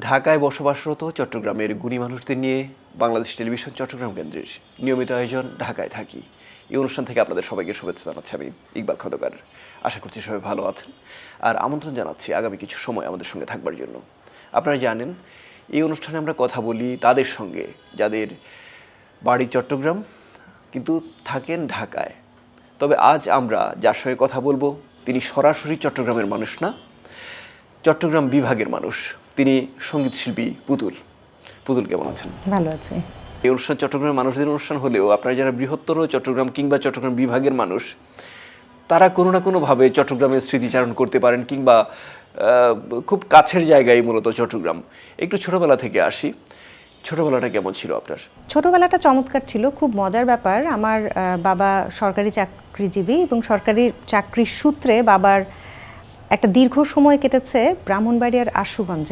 ঢাকায় বসবাসরত চট্টগ্রামের গুণী মানুষদের নিয়ে বাংলাদেশ টেলিভিশন চট্টগ্রাম কেন্দ্রের নিয়মিত আয়োজন ঢাকায় থাকি। এই অনুষ্ঠান থেকে আপনাদের সবাইকে শুভেচ্ছা জানাচ্ছি আমি ইকবাল খন্দকার। আশা করছি সবাই ভালো আছেন আর আমন্ত্রণ জানাচ্ছি আগামী কিছু সময় আমাদের সঙ্গে থাকবার জন্য। আপনারা জানেন এই অনুষ্ঠানে আমরা কথা বলি তাদের সঙ্গে যাদের বাড়ি চট্টগ্রাম কিন্তু থাকেন ঢাকায়। তবে আজ আমরা যার সঙ্গে কথা বলবো তিনি সরাসরি চট্টগ্রামের মানুষ না, চট্টগ্রাম বিভাগের মানুষ। তিনি সঙ্গীত শিল্পী পুতুল। পুতুল কেমন আছেন? ভালো আছে। এই অনুষ্ঠান চট্টগ্রামের মানুষদের অনুষ্ঠান হলেও আপনারা যারা বৃহত্তর চট্টগ্রাম কিংবা চট্টগ্রাম বিভাগের মানুষ তারা কোনো না কোনোভাবে চট্টগ্রামের স্মৃতিচারণ করতে পারেন কিংবা খুব কাছের জায়গায় মূলত চট্টগ্রাম। একটু ছোটোবেলা থেকে আসি, ছোটোবেলাটা কেমন ছিল আপনার? ছোটোবেলাটা চমৎকার ছিল, খুব মজার ব্যাপার। আমার বাবা সরকারি চাকরিজীবী এবং সরকারি চাকরির সূত্রে বাবার একটা দীর্ঘ সময় কেটেছে ব্রাহ্মণবাড়িয়ার আশুগঞ্জ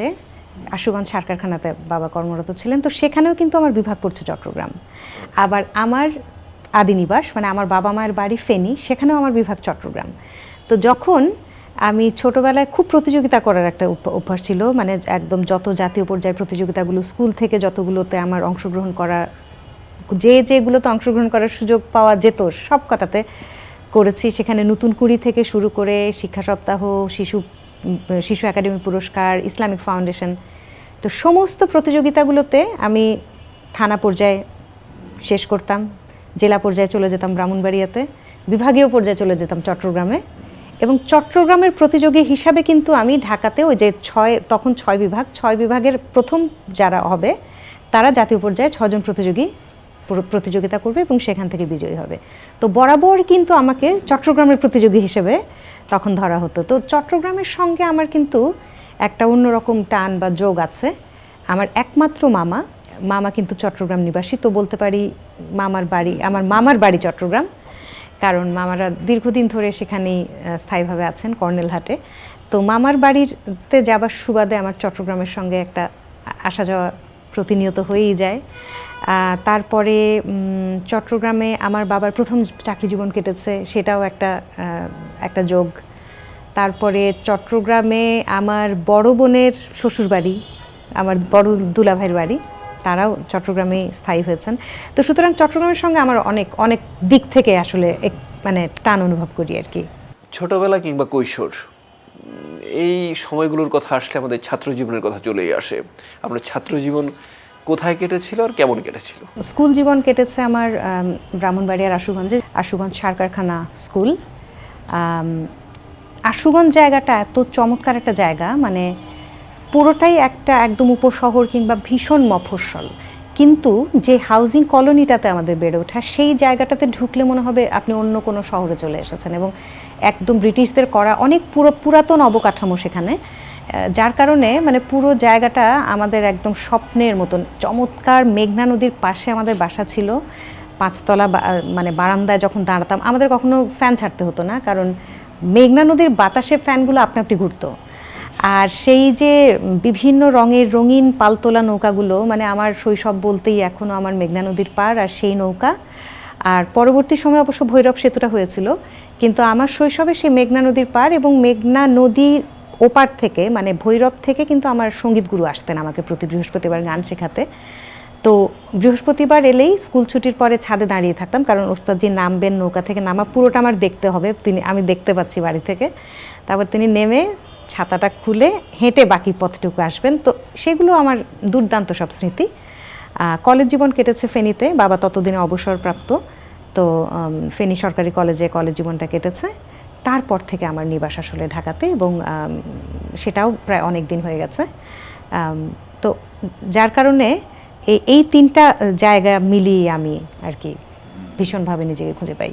সার কারখানাতে বাবা কর্মরত ছিলেন। তো সেখানেও কিন্তু আমার বিভাগ পড়ছে চট্টগ্রাম। আবার আমার আদি নিবাস মানে আমার বাবা মায়ের বাড়ি ফেনী, সেখানেও আমার বিভাগ চট্টগ্রাম। তো যখন আমি ছোটোবেলায় খুব প্রতিযোগিতা করার একটা অভ্যাস ছিল, মানে একদম যত জাতীয় পর্যায়ে প্রতিযোগিতাগুলো স্কুল থেকে যতগুলোতে আমার অংশগ্রহণ করা, যেগুলোতে অংশগ্রহণ করার সুযোগ পাওয়া যেত সব কটাতে করেছি। সেখানে নতুন কুড়ি থেকে শুরু করে শিক্ষা সপ্তাহ, শিশু একাডেমি পুরস্কার, ইসলামিক ফাউন্ডেশন, তো সমস্ত প্রতিযোগিতাগুলোতে আমি থানা পর্যায়ে শেষ করতাম, জেলা পর্যায়ে চলে যেতাম ব্রাহ্মণবাড়িয়াতে, বিভাগীয় পর্যায়ে চলে যেতাম চট্টগ্রামে। এবং চট্টগ্রামের প্রতিযোগী হিসাবে কিন্তু আমি ঢাকাতে ওই যে তখন ছয় বিভাগের প্রথম যারা হবে তারা জাতীয় পর্যায়ে 6 জন প্রতিযোগিতা করবে এবং সেখান থেকে বিজয়ী হবে। তো বরাবর কিন্তু আমাকে চট্টগ্রামের প্রতিযোগী হিসেবে তখন ধরা হতো। তো চট্টগ্রামের সঙ্গে আমার কিন্তু একটা অন্যরকম টান বা যোগ আছে। আমার একমাত্র মামা কিন্তু চট্টগ্রাম নিবাসী, তো বলতে পারি আমার মামার বাড়ি চট্টগ্রাম, কারণ মামারা দীর্ঘদিন ধরে সেখানেই স্থায়ীভাবে আছেন কর্নেলহাটে। তো মামার বাড়িতে যাবার সুবাদে আমার চট্টগ্রামের সঙ্গে একটা আসা যাওয়া প্রতিনিয়ত হয়েই যায়। তারপরে চট্টগ্রামে আমার বাবার প্রথম চাকরি জীবন কেটেছে, সেটাও একটা যোগ। তারপরে চট্টগ্রামে আমার বড় বোনের শ্বশুর বাড়ি, আমার বড় দুলাভাইয়ের বাড়ি, তারাও চট্টগ্রামে স্থায়ী হয়েছেন। তো সুতরাং চট্টগ্রামের সঙ্গে আমার অনেক দিক থেকে আসলে মানে টান অনুভব করি আর কি। ছোটবেলা কিংবা কৈশোর এই সময়গুলোর কথা আসলে আমাদের ছাত্র জীবনের কথা চলেই আসে। আপনার ছাত্র জীবন কোথায় কেটেছিল আর কেমন কেটেছিল? স্কুল জীবন কেটেছে আমার ব্রাহ্মণবাড়িয়ার আশুগঞ্জ সার কারখানা স্কুল। আশুগঞ্জ জায়গাটা এত চমৎকার একটা জায়গা, মানে পুরোটাই একদম উপশহর কিংবা ভীষণ মফস্বল, কিন্তু যে হাউজিং কলোনিটাতে আমাদের বেড়ে ওঠা, সেই জায়গাটাতে ঢুকলে মনে হবে আপনি অন্য কোনো শহরে চলে এসেছেন। এবং একদম ব্রিটিশদের করা অনেক পুরাতন অবকাঠামো সেখানে, যার কারণে মানে পুরো জায়গাটা আমাদের একদম স্বপ্নের মতন চমৎকার। মেঘনা নদীর পাশে আমাদের বাসা ছিল, 5 তলা, মানে বারান্দায় যখন দাঁড়াতাম আমাদের কখনো ফ্যান ছাড়তে হতো না, কারণ মেঘনা নদীর বাতাসে ফ্যানগুলো আপনি ঘুরতো। আর সেই যে বিভিন্ন রঙের রঙিন পালতোলা নৌকাগুলো, মানে আমার শৈশব বলতেই এখনও আমার মেঘনা নদীর পার আর সেই নৌকা। আর পরবর্তী সময় অবশ্য ভৈরব সেতুটা হয়েছিল, কিন্তু আমার শৈশবে সেই মেঘনা নদীর পার এবং মেঘনা নদীর ওপার থেকে মানে ভৈরব থেকে কিন্তু আমার সঙ্গীত গুরু আসতেন আমাকে প্রতি বৃহস্পতিবার গান শেখাতে। তো বৃহস্পতিবার এলেই স্কুল ছুটির পরে ছাদে দাঁড়িয়ে থাকতাম, কারণ ওস্তাদজি নামবেন, নৌকা থেকে নামা পুরোটা আমার দেখতে হবে, আমি দেখতে পাচ্ছি বাড়ি থেকে। তারপর তিনি নেমে ছাতাটা খুলে হেঁটে বাকি পথটুকু আসবেন। তো সেগুলো আমার দুর্দান্ত সব স্মৃতি। কলেজ জীবন কেটেছে ফেনীতে, বাবা ততদিনে অবসরপ্রাপ্ত, তো ফেনী সরকারি কলেজ জীবনটা কেটেছে। তারপর থেকে আমার নিবাস আসলে ঢাকাতে, এবং সেটাও প্রায় অনেক দিন হয়ে গেছে। তো যার কারণে এই 3টা জায়গা মিলিয়ে আমি আর কি ভীষণভাবে নিজেকে খুঁজে পাই।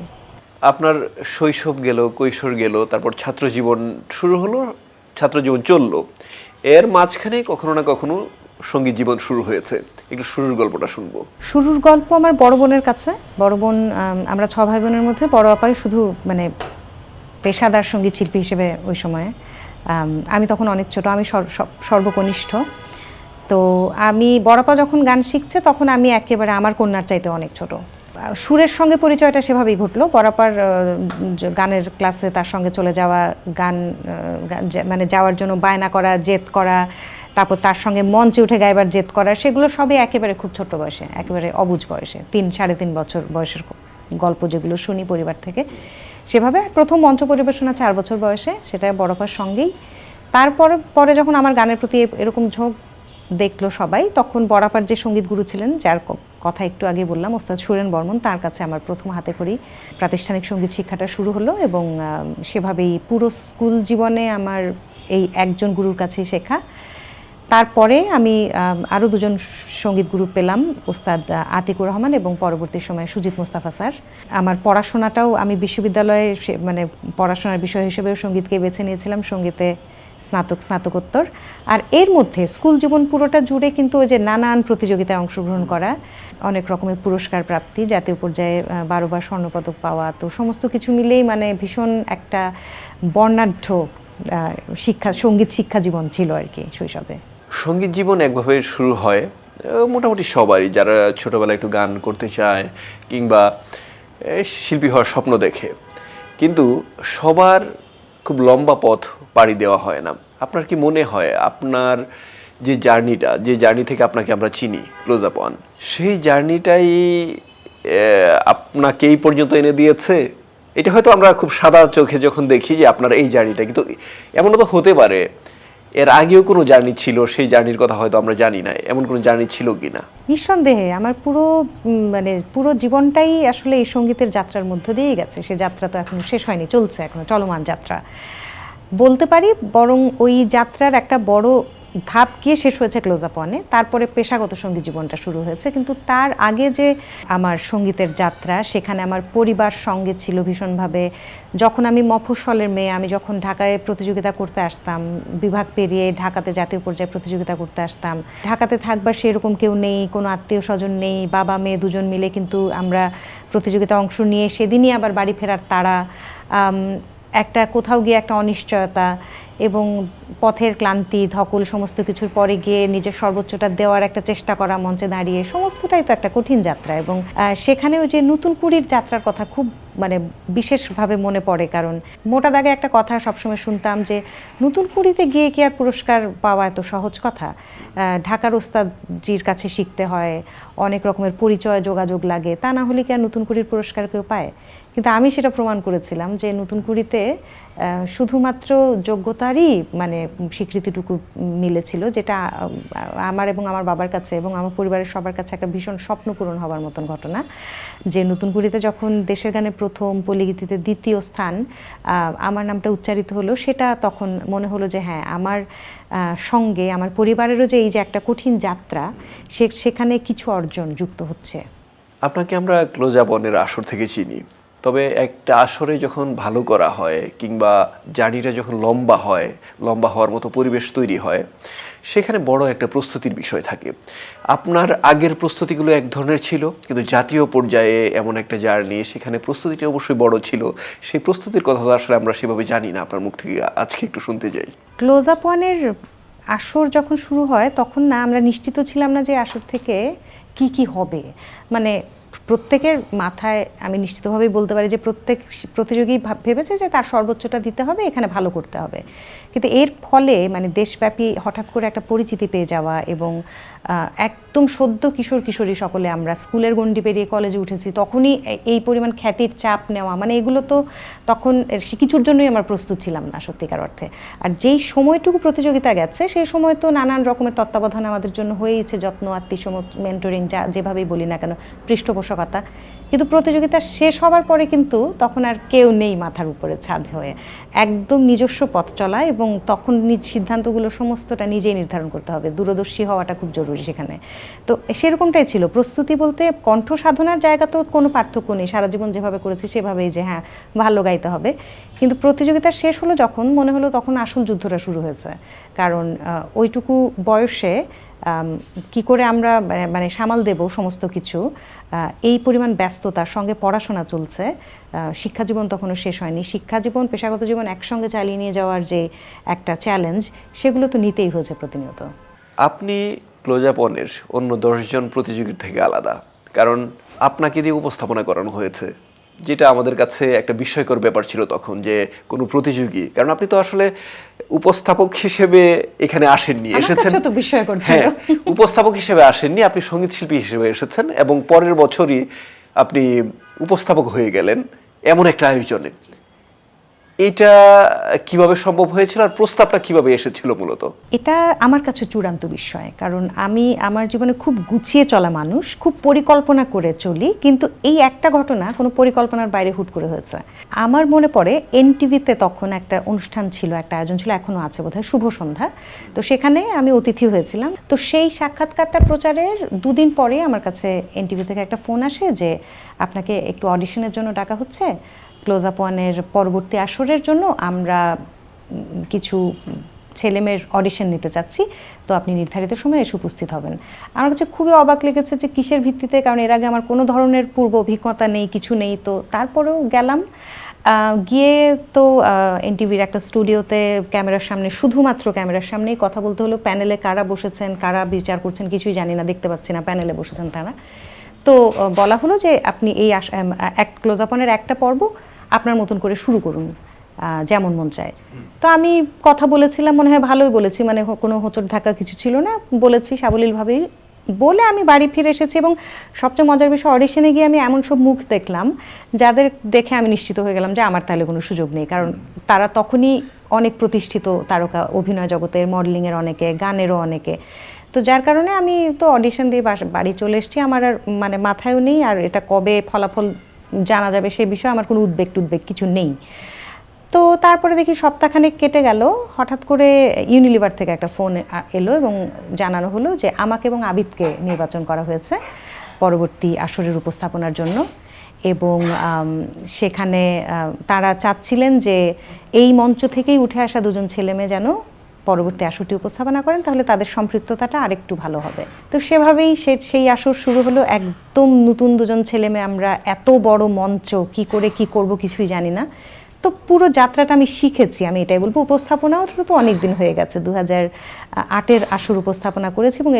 আপনার শৈশব গেল, কৈশোর গেল, তারপর ছাত্র জীবন শুরু হলো, ছাত্র জীবন চললো, এর মাঝখানে কখনো না কখনো সঙ্গীত জীবন শুরু হয়েছে। একটু শুরুর গল্পটা শুনবো। শুরুর গল্প আমার বড় বোনের কাছে। বড় বোন, আমরা 6 ভাই বোনের মধ্যে বড় আপাই শুধু মানে পেশাদার সঙ্গীত শিল্পী হিসেবে ওই সময়ে। আমি তখন অনেক ছোট, আমি সর্বকনিষ্ঠ। তো আমি বড়পা যখন গান শিখছে তখন আমি একেবারে আমার কন্যার চাইতে অনেক ছোট। সুরের সঙ্গে পরিচয়টা সেভাবেই ঘটলো। বরাবর গানের ক্লাসে তার সঙ্গে চলে যাওয়া, গান মানে যাওয়ার জন্য বায়না করা, জেদ করা, তারপর তার সঙ্গে মঞ্চে উঠে গাইবার জেদ করা, সেগুলো সবই একেবারে খুব ছোট বয়সে, একেবারে অবুঝ বয়সে, 3-3.5 বছর বয়সের গল্প যেগুলো শুনি পরিবার থেকে। সেভাবে প্রথম মঞ্চ পরিবেশনা 4 বছর বয়সে, সেটা বড় আপার সঙ্গেই। পরে যখন আমার গানের প্রতি এরকম ঝোঁক দেখলো সবাই, তখন বড় আপার যে সঙ্গীত গুরু ছিলেন, যার কথা একটু আগে বললাম, ওস্তাদ সুরেন বর্মন, তার কাছে আমার প্রথম হাতে করেই প্রাতিষ্ঠানিক সঙ্গীত শিক্ষাটা শুরু হলো। এবং সেভাবেই পুরো স্কুল জীবনে আমার এই একজন গুরুর কাছেই শেখা। তারপরে আমি আরও 2জন সঙ্গীত গুরু পেলাম, ওস্তাদ আতিকুর রহমান এবং পরবর্তী সময়ে সুজিত মুস্তাফা স্যার। আমার পড়াশোনাটাও আমি বিশ্ববিদ্যালয়ে মানে পড়াশোনার বিষয় হিসেবেও সঙ্গীতকে বেছে নিয়েছিলাম, সঙ্গীতে স্নাতকোত্তর। আর এর মধ্যে স্কুল জীবন পুরোটা জুড়ে কিন্তু ওই যে নানান প্রতিযোগিতায় অংশগ্রহণ করা, অনেক রকমের পুরস্কার প্রাপ্তি, জাতীয় পর্যায়ে 12 বার স্বর্ণপদক পাওয়া, তো সমস্ত কিছু মিলেই মানে ভীষণ একটা বর্ণাঢ্য সঙ্গীত শিক্ষা জীবন ছিল আর কি শৈশবে। সঙ্গীত জীবন একভাবে শুরু হয় মোটামুটি সবারই, যারা ছোটবেলায় একটু গান করতে চায় কিংবা শিল্পী হওয়ার স্বপ্ন দেখে, কিন্তু সবার খুব লম্বা পথ পাড়ি দেওয়া হয় না। আপনার কি মনে হয় আপনার যে জার্নি থেকে আপনাকে আমরা চিনি ক্লোজ আপ ওয়ান, সেই জার্নিটাই আপনাকে এই পর্যন্ত এনে দিয়েছে? এটা হয়তো আমরা খুব সাদা চোখে যখন দেখি যে আপনার এই জার্নিটা, কিন্তু এমনও তো হতে পারে এর আগেও কোনো জার্নি ছিল, সেই জার্নির কথা হয়তো আমরা জানি না, এমন কোনো জার্নি ছিল কি না? নিঃসন্দেহে আমার পুরো জীবনটাই আসলে এই সঙ্গীতের যাত্রার মধ্য দিয়েই গেছে। সে যাত্রা তো এখনো শেষ হয়নি, চলছে, এখনো চলমান যাত্রা বলতে পারি। বরং ওই যাত্রার একটা বড় ধাপ গিয়ে শেষ হয়েছে ক্লোজ আপ ওয়ানে, তারপরে পেশাগত সঙ্গীত জীবনটা শুরু হয়েছে। কিন্তু তার আগে যে আমার সঙ্গীতের যাত্রা, সেখানে আমার পরিবার সঙ্গে ছিল ভীষণভাবে। যখন আমি মফস্বলের মেয়ে, আমি যখন ঢাকায় প্রতিযোগিতা করতে আসতাম, বিভাগ পেরিয়ে ঢাকাতে জাতীয় পর্যায়ে প্রতিযোগিতা করতে আসতাম, ঢাকাতে থাকবার সেরকম কেউ নেই, কোনো আত্মীয় স্বজন নেই, বাবা মেয়ে 2জন মিলে কিন্তু আমরা প্রতিযোগিতা অংশ নিয়ে সেদিনই আবার বাড়ি ফেরার তাড়া, একটা কোথাও গিয়ে একটা অনিশ্চয়তা এবং পথের ক্লান্তি ধকল, সমস্ত কিছুর পরে গিয়ে নিজের সর্বোচ্চটা দেওয়ার একটা চেষ্টা করা, মঞ্চে দাঁড়িয়ে, সমস্তটাই তো একটা কঠিন যাত্রা। এবং সেখানেও যে নতুন কুড়ির যাত্রার কথা খুব মানে বিশেষভাবে মনে পড়ে, কারণ মোটা দাগে একটা কথা সবসময় শুনতাম যে নতুন কুড়িতে গিয়ে কি আর পুরস্কার পাওয়া এত সহজ কথা? ঢাকার ওস্তাদজির কাছে শিখতে হয়, অনেক রকমের পরিচয় যোগাযোগ লাগে, তা না হলে কি আর নতুন কুড়ির পুরস্কার কেউ পায়? কিন্তু আমি সেটা প্রমাণ করেছিলাম যে নতুন কুড়িতে শুধুমাত্র যোগ্যতারই মানে স্বীকৃতিটুকু মিলেছিল, যেটা আমার এবং আমার বাবার কাছে এবং আমার পরিবারের সবার কাছে একটা ভীষণ স্বপ্ন পূরণ হবার মতন ঘটনা। যে নতুন কুড়িতে যখন দেশের গানে প্রথম, পল্লীগীতিতে 2য় স্থান, আমার নামটা উচ্চারিত হলো, সেটা তখন মনে হলো যে হ্যাঁ, আমার সঙ্গে আমার পরিবারেরও যে এই যে একটা কঠিন যাত্রা, সেখানে কিছু অর্জন যুক্ত হচ্ছে। আপনাকে আমরা ক্লোজ আপ ওয়ানের আসর থেকে চিনি, তবে একটা আসরে যখন ভালো করা হয় কিংবা জার্নিটা যখন লম্বা হওয়ার মতো পরিবেশ তৈরি হয়, সেখানে বড় একটা প্রস্তুতির বিষয় থাকে। আপনার আগের প্রস্তুতিগুলো এক ধরনের ছিল, কিন্তু জাতীয় পর্যায়ে এমন একটা জার্নি, সেখানে প্রস্তুতিটা অবশ্যই বড় ছিল। সেই প্রস্তুতির কথা তো আসলে আমরা সেভাবে জানি না, আপনার মুখ থেকে আজকে একটু শুনতে যাই। ক্লোজ আপ ওয়ানের আসর যখন শুরু হয়, তখন না আমরা নিশ্চিত ছিলাম না যে আসর থেকে কি হবে। মানে প্রত্যেকের মাথায় আমি নিশ্চিতভাবেই বলতে পারি যে প্রত্যেক প্রতিযোগী ভেবেছে যে তার সর্বোচ্চটা দিতে হবে, এখানে ভালো করতে হবে। কিন্তু এর ফলে মানে দেশব্যাপী হঠাৎ করে একটা পরিচিতি পেয়ে যাওয়া এবং একদম সদ্য কিশোর কিশোরী সকলে আমরা স্কুলের গণ্ডি পেরিয়ে কলেজে উঠেছি, তখনই এই পরিমাণ খ্যাতির চাপ নেওয়া, মানে এগুলো তো তখন কিছুর জন্যই আমরা প্রস্তুত ছিলাম না সত্যিকার অর্থে। আর যেই সময়টুকু প্রতিযোগিতা গেছে, সেই সময় তো নানান রকমের তত্ত্বাবধান আমাদের জন্য হয়েইছে, যত্ন, আত্মীয়, মেন্টরিং, যেভাবেই বলি না কেন, পৃষ্ঠপোষকতা। কিন্তু প্রতিযোগিতা শেষ হবার পরে কিন্তু তখন আর কেউ নেই মাথার উপরে ছাদ হয়ে, একদম নিজস্ব পথ চলা, এবং তখন সিদ্ধান্তগুলো সমস্তটা নিজেই নির্ধারণ করতে হবে। দূরদর্শী হওয়াটা খুব জরুরি সেখানে। তো সেরকমটাই ছিল প্রস্তুতি বলতে। কণ্ঠ সাধনার জায়গা তো কোনো পার্থক্য নেই, সারা জীবন যেভাবে করেছি সেভাবেই, যে হ্যাঁ ভালো গাইতে হবে। কিন্তু প্রতিযোগিতা শেষ হলো যখন, মনে হলো তখন আসল যুদ্ধটা শুরু হয়েছে। কারণ ওইটুকু বয়সে কি করে আমরা মানে সামাল দেব সমস্ত কিছু, এই পরিমাণ ব্যস্ততার সঙ্গে পড়াশোনা চলছে, শিক্ষা জীবন তখনও শেষ হয়নি। শিক্ষা জীবন, পেশাগত জীবন একসঙ্গে চালিয়ে নিয়ে যাওয়ার যে একটা চ্যালেঞ্জ, সেগুলো তো নিতেই হয়েছে প্রতিনিয়ত। আপনি ক্লোজ আপ ওয়ানের অন্য 10 জন প্রতিযোগীর থেকে আলাদা, কারণ আপনাকে দিয়ে উপস্থাপনা করানো হয়েছে, যেটা আমাদের কাছে একটা বিস্ময়কর ব্যাপার ছিল তখন, যে কোনো প্রতিযোগী, কারণ আপনি তো আসলে উপস্থাপক হিসেবে এখানে আসেননি, আমার এসেছেন কাছেও তো বিস্ময়কর ছিল। হ্যাঁ, উপস্থাপক হিসেবে আসেননি, আপনি সঙ্গীত শিল্পী হিসেবে এসেছেন এবং পরের বছরই আপনি উপস্থাপক হয়ে গেলেন এমন একটা আয়োজনে। এটা কিভাবে সম্ভব হয়েছিল আর প্রস্তাবটা কিভাবে এসেছিল মূলত? এটা আমার কাছে চূড়ান্ত বিষয়, কারণ আমি আমার জীবনে খুব গুছিয়ে চলা মানুষ, খুব পরিকল্পনা করে চলি, কিন্তু এই একটা ঘটনা কোনো পরিকল্পনার বাইরে হুট করে হয়েছে। আমার মনে পড়ে এনটিভিতে তখন একটা অনুষ্ঠান ছিল, একটা আয়োজন ছিল, এখনো আছে বোধহয়, শুভ সন্ধ্যা। তো সেখানে আমি অতিথি হয়েছিলাম। তো সেই সাক্ষাৎকারটা প্রচারের দুদিন পরে আমার কাছে এনটিভি থেকে একটা ফোন আসে যে আপনাকে একটু অডিশনের জন্য ডাকা হচ্ছে, ক্লোজ আপ ওয়ানের পরবর্তী আসরের জন্য আমরা কিছু ছেলেমেয়ের অডিশন নিতে চাচ্ছি, তো আপনি নির্ধারিত সময়ে এসে উপস্থিত হবেন। আমার কাছে খুবই অবাক লেগেছে যে কিসের ভিত্তিতে, কারণ এর আগে আমার কোনো ধরনের পূর্ব অভিজ্ঞতা নেই, কিছু নেই। তো তারপরেও গেলাম। গিয়ে তো এনটিভির একটা স্টুডিওতে ক্যামেরার সামনে, শুধুমাত্র ক্যামেরার সামনেই কথা বলতে হলো। প্যানেলে কারা বসেছেন, কারা বিচার করছেন কিছুই জানি না, দেখতে পাচ্ছি না, প্যানেলে বসেছেন তারা। তো বলা হলো যে আপনি এই ক্লোজ আপনের একটা পর্ব আপনার মতন করে শুরু করুন, যেমন মন চায়। তো আমি কথা বলেছিলাম, মনে হয় ভালোই বলেছি, মানে কোনো হোঁচট ধাক্কা কিছু ছিল না, বলেছি সাবলীলভাবেই। বলে আমি বাড়ি ফিরে এসেছি এবং সবচেয়ে মজার বিষয়, অডিশনে গিয়ে আমি এমন সব মুখ দেখলাম যাদের দেখে আমি নিশ্চিত হয়ে গেলাম যে আমার তাহলে কোনো সুযোগ নেই, কারণ তারা তখনই অনেক প্রতিষ্ঠিত তারকা, অভিনয় জগতের, মডেলিংয়ের অনেকে, গানেরও অনেকে। তো যার কারণে আমি তো অডিশন দিয়ে বাড়ি চলে এসেছি। আমার আর মানে মাথায়ও নেই, আর এটা কবে ফলাফল জানা যাবে সে বিষয়ে আমার কোনো উদ্বেগ কিছু নেই। তো তারপরে দেখি সপ্তাহখানেক কেটে গেল, হঠাৎ করে ইউনিলিভার থেকে একটা ফোন এলো এবং জানানো হলো যে আমাকে এবং আবিদকে নির্বাচন করা হয়েছে পরবর্তী আসরের উপস্থাপনার জন্য। এবং সেখানে তারা চাচ্ছিলেন যে এই মঞ্চ থেকেই উঠে আসা দুজন ছেলে মেয়ে যেন পরবর্তী আসরটি উপস্থাপনা করেন, তাহলে তাদের সম্পৃক্ততাটা আরেকটু ভালো হবে। তো সেভাবেই সেই আসর শুরু হলো। একদম নতুন দুজন ছেলে মেয়ে আমরা, এত বড় মঞ্চ, কি করে কি করব কিছুই জানি না। তো পুরো যাত্রাটা আমি শিখেছি, আমি এটাই বলবো। উপস্থাপনাও তো অনেক দিন হয়ে গেছে, 2008-এর আসর উপস্থাপনা করেছি এবং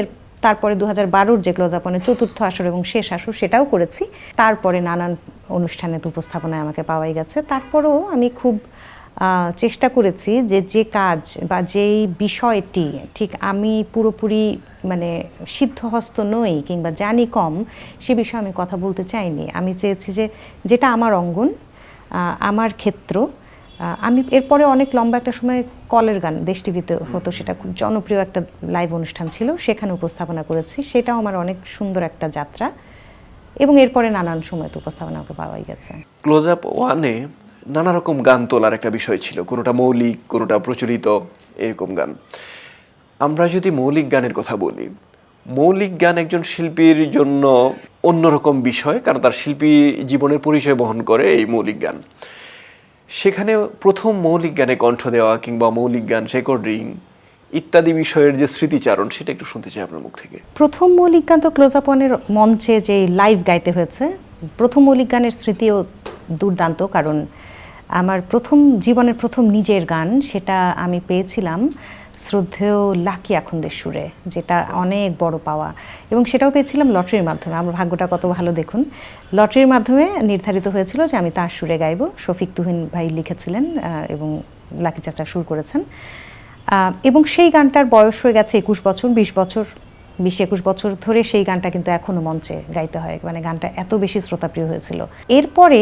তারপরে 2012-র যে ক্লোজ আপনের চতুর্থ আসর এবং শেষ আসর সেটাও করেছি। তারপরে নানান অনুষ্ঠানে তো উপস্থাপনায় আমাকে পাওয়াই গেছে। তারপরেও আমি খুব চেষ্টা করেছি যে কাজ বা যেই বিষয়টি ঠিক আমি পুরোপুরি মানে সিদ্ধহস্ত নই কিংবা জানি কম, সে বিষয়ে আমি কথা বলতে চাইনি। আমি চেয়েছি যে যেটা আমার অঙ্গন, আমার ক্ষেত্র। আমি এরপরে অনেক লম্বা একটা সময় কলের গান দেশ টিভিতে হতো, সেটা খুব জনপ্রিয় একটা লাইভ অনুষ্ঠান ছিল, সেখানে উপস্থাপনা করেছি। সেটাও আমার অনেক সুন্দর একটা যাত্রা। এবং এরপরে নানান সময় তো উপস্থাপনা আমাকে পাওয়াই গেছে। ক্লোজ আপ ওয়ানে নানা রকম গান তোলার একটা বিষয় ছিল, কোনোটা মৌলিক, কোনোটা প্রচলিত, এরকম গান। আমরা যদি মৌলিক গানের কথা বলি, মৌলিক গান একজন শিল্পীর জন্য অন্যরকম বিষয়, কারণ তার শিল্পী জীবনের পরিচয় বহন করে এই মৌলিক গান। সেখানে প্রথম মৌলিক গানে কণ্ঠ দেওয়া কিংবা মৌলিক গান রেকর্ডিং ইত্যাদি বিষয়ের যে স্মৃতিচারণ, সেটা একটু শুনতে চাই আপনার মুখ থেকে। প্রথম মৌলিক গান তো ক্লোজ আপ ওয়ানের মঞ্চে যে লাইভ গাইতে হয়েছে, প্রথম মৌলিক গানের স্মৃতিও দুর্দান্ত, কারণ আমার জীবনের প্রথম নিজের গান, সেটা আমি পেয়েছিলাম শ্রদ্ধেয় লাকি আখন্দের সুরে, যেটা অনেক বড় পাওয়া। এবং সেটাও পেয়েছিলাম লটারির মাধ্যমে। আমার ভাগ্যটা কত ভালো দেখুন, লটারির মাধ্যমে নির্ধারিত হয়েছিল যে আমি তার সুরে গাইব। শফিক তুহিন ভাই লিখেছিলেন এবং লাকি চাচা সুর করেছেন। এবং সেই গানটার বয়স হয়ে গেছে 21 বছর, 20-21 বছর ধরে সেই গানটা কিন্তু এখনও মঞ্চে গাইতে হয়, মানে গানটা এত বেশি শ্রোতাপ্রিয় হয়েছিল। এরপরে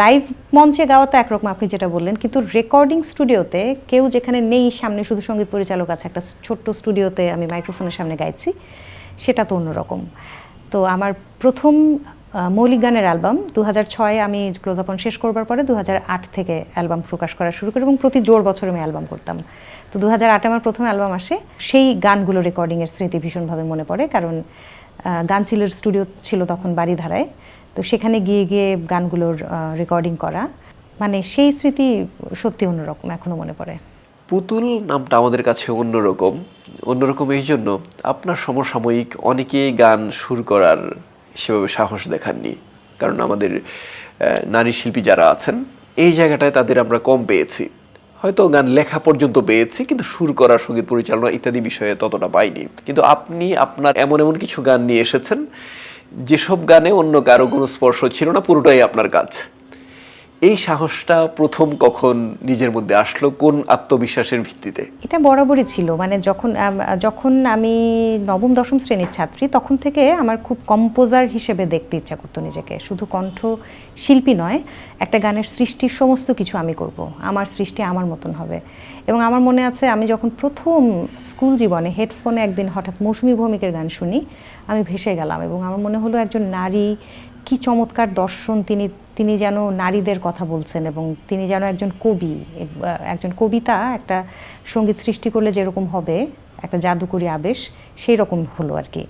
লাইভ মঞ্চে গাওয়া তো একরকম, আপনি যেটা বললেন, কিন্তু রেকর্ডিং স্টুডিওতে কেউ যেখানে নেই, সামনে শুধু সঙ্গীত পরিচালক আছে, একটা ছোট্ট স্টুডিওতে আমি মাইক্রোফোনের সামনে গাইছি, সেটা তো অন্যরকম। তো আমার প্রথম মৌলিক গানের অ্যালবাম 2006-এ আমি ক্লোজ আপন শেষ করবার পরে 2008 থেকে অ্যালবাম প্রকাশ করা শুরু করি এবং প্রতি জোড় বছর আমি অ্যালবাম করতাম। তো 2008-এ আমার প্রথম অ্যালবাম আসে। সেই গানগুলো রেকর্ডিংয়ের স্মৃতি ভীষণভাবে মনে পড়ে, কারণ গানচিলের স্টুডিও ছিল তখন বাড়িধারায়। তো সেখানে গিয়ে গিয়ে গানগুলোর রেকর্ডিং করা, মানে সেই স্মৃতি সত্যি অন্যরকম, এখনও মনে পড়ে। পুতুল নামটা আমাদের কাছে অন্যরকম এই জন্য আপনার সমসাময়িক অনেকেই গান সুর করার সেভাবে সাহস দেখাননি, কারণ আমাদের নারী শিল্পী যারা আছেন এই জায়গাটায় তাদের আমরা কম পেয়েছি। হয়তো গান লেখা পর্যন্ত পেয়েছি, কিন্তু সুর করা, সঙ্গীত পরিচালনা ইত্যাদি বিষয়ে ততটা পাইনি। কিন্তু আপনি আপনার এমন কিছু গান নিয়ে এসেছেন যেসব গানে অন্য কারো কোনো স্পর্শ ছিল না, পুরোটাই আপনার কাজ। এই সাহসটা প্রথম কখন নিজের মধ্যে আসলো, কোন আত্মবিশ্বাসের ভিত্তিতে? এটা বরাবরই ছিল, মানে যখন আমি নবম দশম শ্রেণীর ছাত্রী তখন থেকে আমার খুব কম্পোজার হিসেবে দেখতে ইচ্ছা করতো নিজেকে। শুধু কণ্ঠ শিল্পী নয়, একটা গানের সৃষ্টির সমস্ত কিছু আমি করব, আমার সৃষ্টি আমার মতন হবে। এবং আমার মনে আছে আমি যখন প্রথম স্কুল জীবনে হেডফোনে একদিন হঠাৎ মৌসুমী ভৌমিকের গান শুনি, আমি ভেসে গেলাম এবং আমার মনে হলো একজন নারী, কি চমৎকার দর্শন, তিনি যেন নারীদের কথা বলছেন এবং তিনি যেন একজন কবি। একজন কবিতা একটা সঙ্গীত সৃষ্টি করলে যেরকম হবে, একটা জাদুকরী আবেশ, সেই রকম হলো আর কি।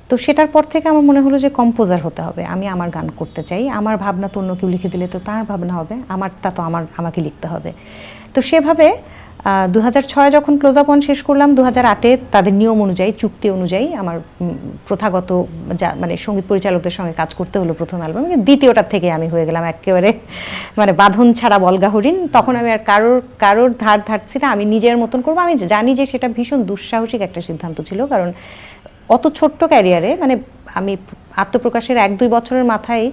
তো সেটার পর থেকে আমার মনে হলো যে কম্পোজার হতে হবে, আমি আমার গান করতে চাই, আমার ভাবনা তো অন্য কেউ লিখে দিলে তো তার ভাবনা হবে, আমারটা তো আমাকে লিখতে হবে। তো সেভাবে 2006 যখন ক্লোজ আপ ওয়ান শেষ করলাম, 2008-এ তাদের নিয়ম অনুযায়ী, চুক্তি অনুযায়ী আমার প্রথাগত মানে সঙ্গীত পরিচালকদের সঙ্গে কাজ করতে হলো প্রথম অ্যালবাম। দ্বিতীয়টার থেকে আমি হয়ে গেলাম একেবারে মানে বাঁধন ছাড়া বলগা হরিণ। তখন আমি আর কারোর ধার ধারছি না, আমি নিজের মতন করবো। আমি জানি যে সেটা ভীষণ দুঃসাহসিক একটা সিদ্ধান্ত ছিল, কারণ অত ছোট্ট ক্যারিয়ারে, মানে আমি আত্মপ্রকাশের 1-2 বছরের মাথায়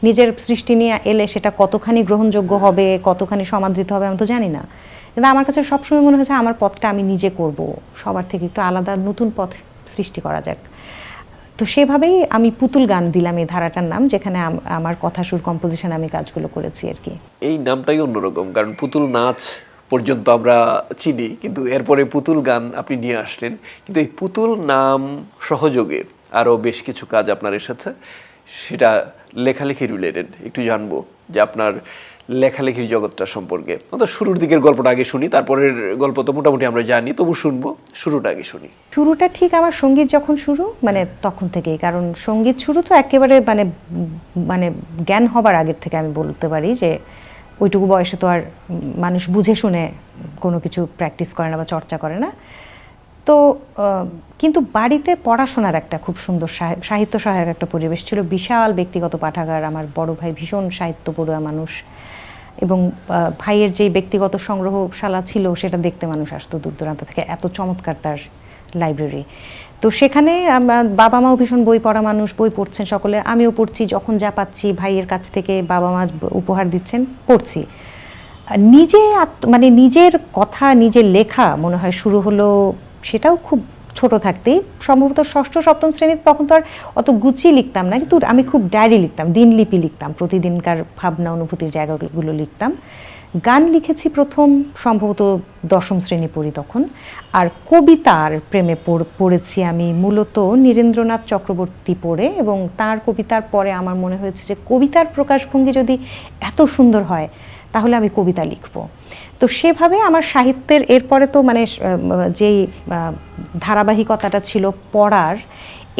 নিজের সৃষ্টি নিয়ে এলে সেটা কতখানি গ্রহণযোগ্য হবে, কতখানি সমাদৃত হবে আমি তো জানি না। কিন্তু আমার কাছে সবসময় মনে হয়েছে আমার পথটা আমি নিজে করব, সবার থেকে একটু আলাদা নতুন পথ সৃষ্টি করা যাক। তো সেভাবেই আমি পুতুল গান দিলাম এই ধারাটার নাম, যেখানে আমার কথা সুর কম্পোজিশন আমি কাজগুলো করেছি আর কি। এই নামটাই অন্যরকম, কারণ পুতুল নাচ পর্যন্ত আমরা চিনি, কিন্তু এরপরে পুতুল গান আপনি নিয়ে আসলেন। কিন্তু এই পুতুল নাম সহযোগে আরও বেশ কিছু কাজ আপনার এসেছে, সেটা লেখালেখি রিলেটেড। একটু জানবো যে আপনার লেখালেখির জগৎটা সম্পর্কে। অন্তত শুরুর দিকের গল্পটা আগে শুনি, তারপরের গল্প তো মোটামুটি আমরা জানি, তবু শুনবো, শুরুটা আগে শুনি। শুরুটা ঠিক আমার সঙ্গীত যখন শুরু, মানে তখন থেকেই, কারণ সঙ্গীত শুরু তো একেবারে মানে জ্ঞান হবার আগের থেকে আমি বলতে পারি যে ওইটুকু বয়সে তো আর মানুষ বুঝে শুনে কোনো কিছু প্র্যাকটিস করে না বা চর্চা করে না। তো কিন্তু বাড়িতে পড়াশোনার একটা খুব সুন্দর সাহিত্য সহায়ক একটা পরিবেশ ছিল, বিশাল ব্যক্তিগত পাঠাগার, আমার বড় ভাই ভীষণ সাহিত্য পড়ুয়া মানুষ, এবং ভাইয়ের যে ব্যক্তিগত সংগ্রহশালা ছিল সেটা দেখতে মানুষ আসতো দূর দূরান্ত থেকে, এত চমৎকার তার লাইব্রেরি। তো সেখানে বাবা মাও ভীষণ বই পড়া মানুষ, বই পড়ছেন সকলে, আমিও পড়ছি, যখন যা পাচ্ছি ভাইয়ের কাছ থেকে বাবা মা উপহার দিচ্ছেন পড়ছি। মানে নিজের কথা নিজের লেখা মনে হয় শুরু হলো, সেটাও খুব ছোট থাকতেই, সম্ভবত ষষ্ঠ সপ্তম শ্রেণীতে। তখন তো আর অত গুছিয়ে লিখতাম না, কিন্তু আমি খুব ডায়েরি লিখতাম, দিনলিপি লিখতাম, প্রতিদিনকার ভাবনা অনুভূতির জায়গাগুলো লিখতাম। গান লিখেছি প্রথম সম্ভবত দশম শ্রেণী পড়ি তখন। আর কবিতার প্রেমে পড়েছি আমি মূলত নীরেন্দ্রনাথ চক্রবর্তী পড়ে, এবং তার কবিতার পরে আমার মনে হয়েছে যে কবিতার প্রকাশভঙ্গি যদি এত সুন্দর হয় তাহলে আমি কবিতা লিখব। তো সেভাবে আমার সাহিত্যের এরপরে তো মানে যেই ধারাবাহিকতাটা ছিল পড়ার,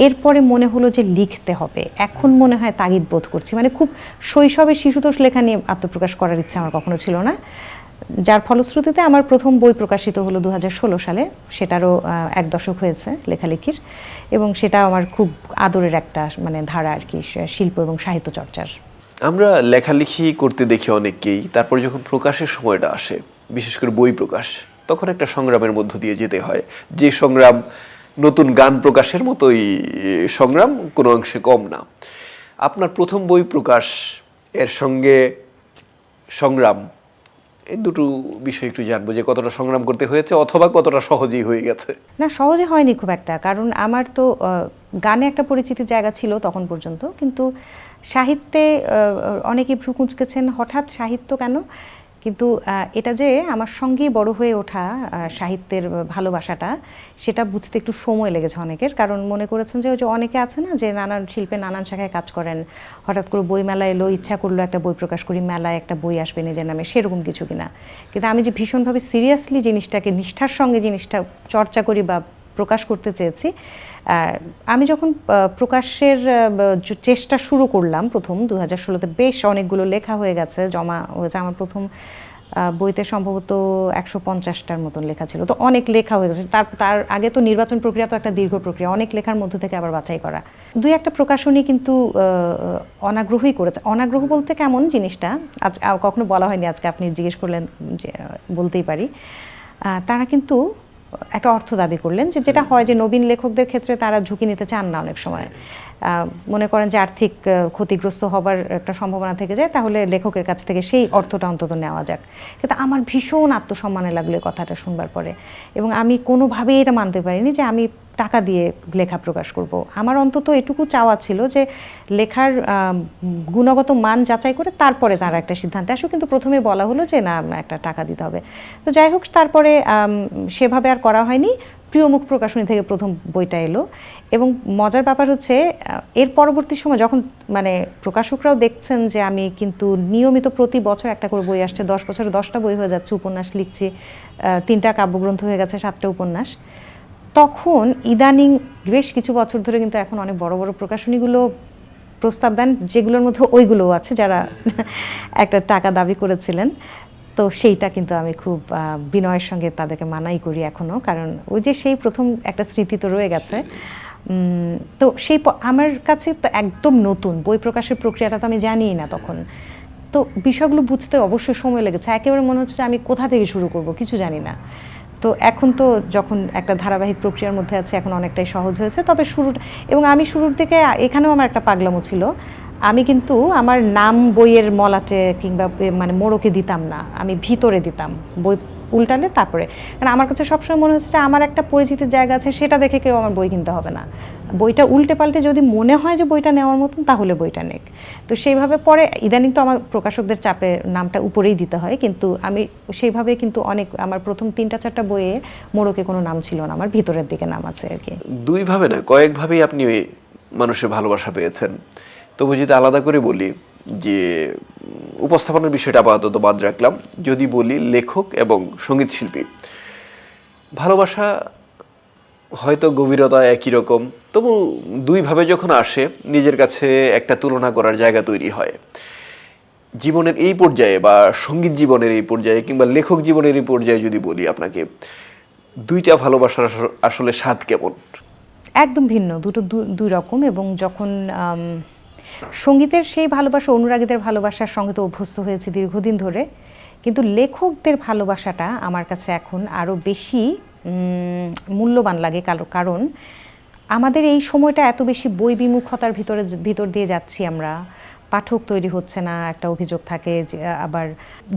এরপরে মনে হলো যে লিখতে হবে। এখন মনে হয় তাগিদ বোধ করছি, মানে খুব শৈশবে শিশুতোষ লেখা নিয়ে আত্মপ্রকাশ করার ইচ্ছা আমার কখনো ছিল না, যার ফলশ্রুতিতে আমার প্রথম বই প্রকাশিত হলো 2016 সালে। সেটারও 1 দশক হয়েছে লেখালেখির, এবং সেটা আমার খুব আদরের একটা মানে ধারা আর কি, শিল্প এবং সাহিত্য চর্চার। আমরা লেখালেখি করতে দেখি অনেককেই, তারপর যখন প্রকাশের সময়টা আসে, বিশেষ করে বই প্রকাশ, তখন একটা সংগ্রামের মধ্য দিয়ে যেতে হয়, যে সংগ্রাম নতুন গান প্রকাশের মতোই সংগ্রাম, কোনো অংশে কম না। আপনার প্রথম বই প্রকাশ, এর সঙ্গে সংগ্রাম, এই দুটো বিষয় একটু জানবো, যে কতটা সংগ্রাম করতে হয়েছে অথবা কতটা সহজেই হয়ে গেছে। না, সহজে হয়নি খুব একটা, কারণ আমার তো গানে একটা পরিচিতির জায়গা ছিল তখন পর্যন্ত, কিন্তু সাহিত্যে অনেকে ভ্রু কুঁচকেছেন, হঠাৎ সাহিত্য কেন। কিন্তু এটা যে আমার সঙ্গেই বড় হয়ে ওঠা সাহিত্যের ভালোবাসাটা, সেটা বুঝতে একটু সময় লেগেছে অনেকের। কারণ মনে করেছেন যে ওই যে অনেকে আছে না, যে নানান শিল্পে নানান শাখায় কাজ করেন, হঠাৎ করে বই মেলা এলো, ইচ্ছা করলো একটা বই প্রকাশ করি, মেলায় একটা বই আসবে নিজের নামে, সেরকম কিছু কিনা। কিন্তু আমি যে ভীষণভাবে সিরিয়াসলি জিনিসটাকে, নিষ্ঠার সঙ্গে জিনিসটা চর্চা করি বা প্রকাশ করতে চেয়েছি, আমি যখন প্রকাশের চেষ্টা শুরু করলাম প্রথম 2016-তে, বেশ অনেকগুলো লেখা হয়ে গেছে, জমা হয়েছে। আমার প্রথম বইতে সম্ভবত 150টার মতন লেখা ছিল, তো অনেক লেখা হয়ে গেছে। তার আগে তো নির্বাচন প্রক্রিয়া তো একটা দীর্ঘ প্রক্রিয়া, অনেক লেখার মধ্যে থেকে আবার বাছাই করা। 2-1টা প্রকাশনী কিন্তু অনাগ্রহই করেছে। অনাগ্রহ বলতে কেমন জিনিসটা আজ কখনো বলা হয়নি, আজকে আপনি জিজ্ঞেস করলেন যে বলতেই পারি। তারা কিন্তু একটা অর্থ দাবি করলেন, যেটা হয় যে নবীন লেখকদের ক্ষেত্রে তারা ঝুঁকি নিতে চান না অনেক সময়। মনে করেন যে আর্থিক ক্ষতিগ্রস্ত হবার একটা সম্ভাবনা থেকে যায়, তাহলে লেখকের কাছ থেকে সেই অর্থটা অন্তত নেওয়া যাক। কিন্তু আমার ভীষণ আত্মসম্মানে লাগলো এই কথাটা শুনবার পরে, এবং আমি কোনোভাবেই এটা মানতে পারিনি যে আমি টাকা দিয়ে লেখা প্রকাশ করব। আমার অন্তত এটুকু চাওয়া ছিল যে লেখার গুণগত মান যাচাই করে তারপরে তারা একটা সিদ্ধান্তে আসুক, কিন্তু প্রথমে বলা হলো যে না, একটা টাকা দিতে হবে। তো যাই হোক, তারপরে সেভাবে আর করা হয়নি। প্রিয়মুখ প্রকাশনী থেকে প্রথম বইটা এলো, এবং মজার ব্যাপার হচ্ছে এর পরবর্তী সময় যখন মানে প্রকাশকরাও দেখছেন যে আমি কিন্তু নিয়মিত প্রতি বছর একটা করে বই আসছে, 10 বছরে 10টা বই হয়ে যাচ্ছে, উপন্যাস লিখছি, 3টা কাব্যগ্রন্থ হয়ে গেছে, 7টা উপন্যাস, তখন ইদানিং বেশ কিছু বছর ধরে কিন্তু এখন অনেক বড় বড় প্রকাশনীগুলো প্রস্তাব দেন, যেগুলোর মধ্যে ওইগুলোও আছে যারা একটা টাকা দাবি করেছিলেন। তো সেইটা কিন্তু আমি খুব বিনয়ের সঙ্গে তাদেরকে মানাই করি এখনও, কারণ ওই যে সেই প্রথম একটা স্মৃতি তো রয়ে গেছে। তো সেই আমার কাছে তো একদম নতুন বই প্রকাশের প্রক্রিয়াটা তো আমি জানিই না তখন, তো বিষয়গুলো বুঝতে অবশ্যই সময় লেগেছে। একেবারে মনে হচ্ছে যে আমি কোথা থেকে শুরু করব, কিছু জানি না। তো এখন তো যখন একটা ধারাবাহিক প্রক্রিয়ার মধ্যে আছে, এখন অনেকটাই সহজ হয়েছে। তবে এবং আমি শুরুর দিকে এখানেও আমার একটা পাগলামো ছিল, আমি কিন্তু আমার নাম বইয়ের মলাটে কিংবা মানে মোড়কে দিতাম না, আমি ভিতরে দিতাম বই উল্টালে। তারপরে কারণ আমার কাছে সবসময় মনে হচ্ছে যে আমার একটা পরিচিতির জায়গা আছে, সেটা দেখে কেউ আমার বই কিনতে হবে না। বইটা উল্টে পাল্টে যদি মনে হয় যে বইটা নেওয়ার মতন, তাহলে বইটা নেক। তো সেইভাবে পরে ইদানিং তো আমার প্রকাশকদের চাপে নামটা উপরেই দিতে হয়, কিন্তু আমি সেইভাবে কিন্তু অনেক আমার প্রথম 3টা-4টা বইয়ে মোড়কে কোনো নাম ছিল না, আমার ভিতরের দিকে নাম আছে আর কি। দুইভাবে না, কয়েকভাবেই আপনি ওই মানুষের ভালোবাসা পেয়েছেন। তবু যদি আলাদা করে বলি যে উপস্থাপনের বিষয়টা আপাতত বাদ রাখলাম, যদি বলি লেখক এবং সঙ্গীত শিল্পী, ভালোবাসা হয়তো গভীরতা একই রকম, তবু দুইভাবে যখন আসে নিজের কাছে একটা তুলনা করার জায়গা তৈরি হয়। জীবনের এই পর্যায়ে বা সঙ্গীত জীবনের এই পর্যায়ে কিংবা লেখক জীবনের এই পর্যায়ে যদি বলি আপনাকে, দুইটা ভালোবাসার আসলে স্বাদ কেমন? একদম ভিন্ন, দুটো দুই রকম। এবং যখন সঙ্গীতের সেই ভালোবাসা, অনুরাগীদের ভালোবাসার সঙ্গে তো অভ্যস্ত হয়েছি দীর্ঘদিন ধরে, কিন্তু লেখকদের ভালোবাসাটা আমার কাছে এখন আরও বেশি মূল্যবান লাগে। কারণ আমাদের এই সময়টা এত বেশি বই বিমুখতার ভিতর দিয়ে যাচ্ছি আমরা, পাঠক তৈরি হচ্ছে না, একটা অভিযোগ থাকে যে, আবার